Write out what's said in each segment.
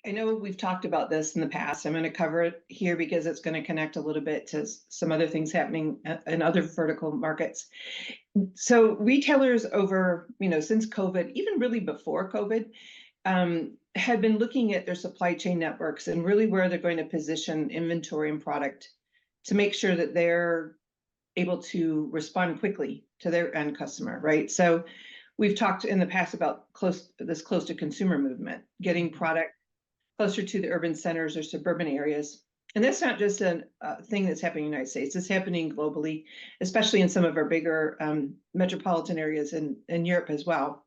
I know we've talked about this in the past. I'm going to cover it here because it's going to connect a little bit to some other things happening in other vertical markets. So retailers over, since COVID, even really before COVID, had been looking at their supply chain networks and really where they're going to position inventory and product to make sure that they're able to respond quickly to their end customer, right? So we've talked in the past about close to consumer movement, getting product closer to the urban centers or suburban areas. And that's not just a thing that's happening in the United States. It's happening globally, especially in some of our bigger metropolitan areas in Europe as well.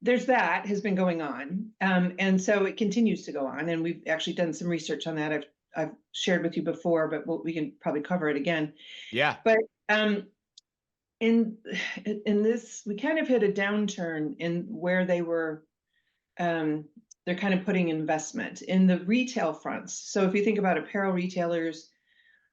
There's that has been going on. And so it continues to go on. And we've actually done some research on that. I've shared with you before, but we can probably cover it again. Yeah. But in this, we kind of hit a downturn in where they were, they're kind of putting investment in the retail fronts. So if you think about apparel retailers,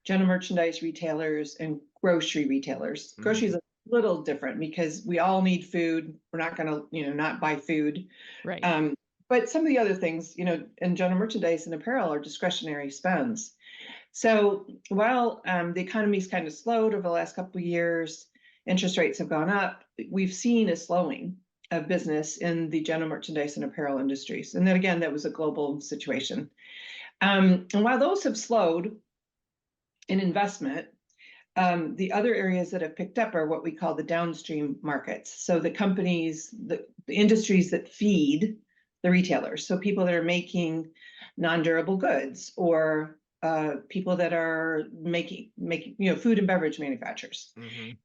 general merchandise retailers, and grocery retailers, grocery is a little different because we all need food. We're not going to, not buy food. Right. But some of the other things, in general merchandise and apparel are discretionary spends. So while the economy's kind of slowed over the last couple of years, interest rates have gone up, we've seen a slowing of business in the general merchandise and apparel industries. And then again, that was a global situation. And while those have slowed in investment, the other areas that have picked up are what we call the downstream markets. So the companies, the industries that feed the retailers. So people that are making non-durable goods or people that are making food and beverage manufacturers.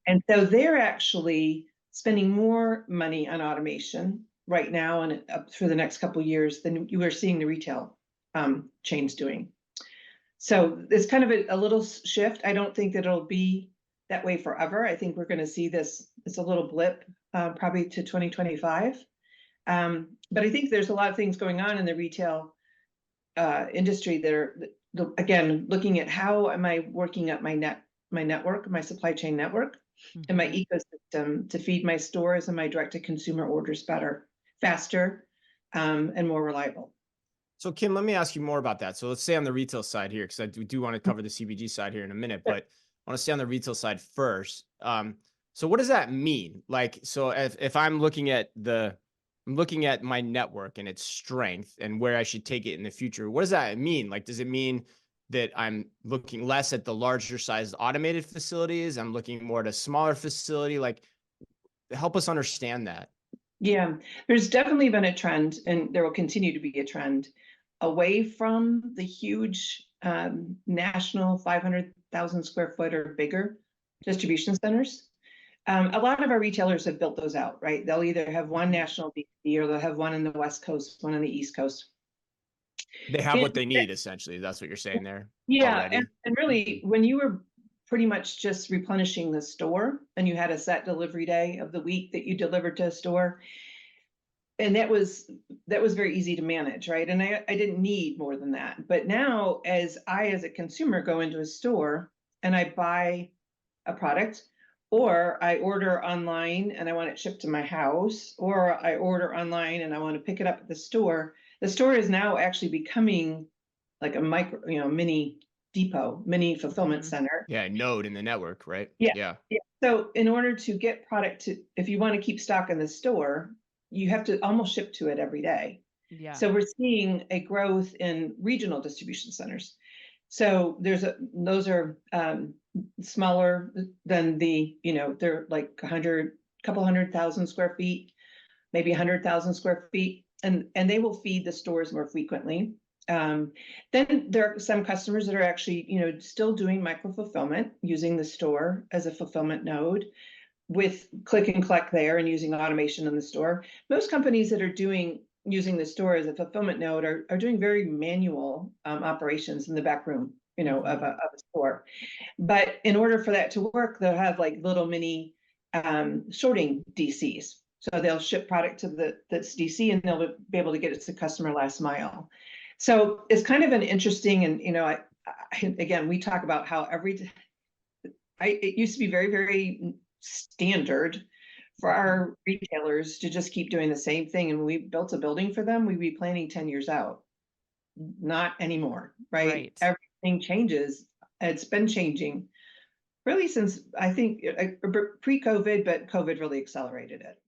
And so they're actually spending more money on automation right now and up through the next couple of years than you are seeing the retail chains doing. So it's kind of a little shift. I don't think that it'll be that way forever. I think we're going to see this. It's a little blip probably to 2025. But I think there's a lot of things going on in the retail industry that are, again, looking at how am I working up my network, my supply chain network, and my ecosystem to feed my stores and my direct-to-consumer orders better, faster, and more reliable. So Kim, let me ask you more about that. So let's stay on the retail side here, because I do want to cover the CPG side here in a minute, but I want to stay on the retail side first. So what does that mean? Like, so if I'm looking at my network and its strength and where I should take it in the future, what does that mean? Like, does it mean that I'm looking less at the larger sized automated facilities? I'm looking more at a smaller facility. Like, help us understand that. Yeah, there's definitely been a trend, and there will continue to be a trend away from the huge national 500,000 square foot or bigger distribution centers. A lot of our retailers have built those out, right? They'll either have one national DC or they'll have one in the West Coast, one on the East Coast. They have what they need, essentially. That's what you're saying there. Yeah, and really, when you were pretty much just replenishing the store and you had a set delivery day of the week that you delivered to a store, and that was very easy to manage, right? And I didn't need more than that. But now, as a consumer, go into a store and I buy a product, or I order online and I want it shipped to my house, or I order online and I want to pick it up at the store is now actually becoming like a mini depot, mini fulfillment center. Yeah, node in the network, right? Yeah. So in order to get product if you want to keep stock in the store, you have to almost ship to it every day. Yeah. So we're seeing a growth in regional distribution centers. So those are smaller than they're like couple 100,000 square feet, maybe 100,000 square feet, and they will feed the stores more frequently. Then there are some customers that are actually, still doing micro fulfillment, using the store as a fulfillment node with click and collect there and using automation in the store. Most companies that are using the store as a fulfillment node are doing very manual operations in the back room, of a store. But in order for that to work, they'll have like little mini sorting DCs. So they'll ship product to this DC and they'll be able to get it to the customer last mile. So it's kind of an interesting, and again, we talk about how it used to be very, very standard for our retailers to just keep doing the same thing. And when we built a building for them, we'd be planning 10 years out. not anymore, right? Right. Everything changes. It's been changing really since I think pre-COVID, but COVID really accelerated it.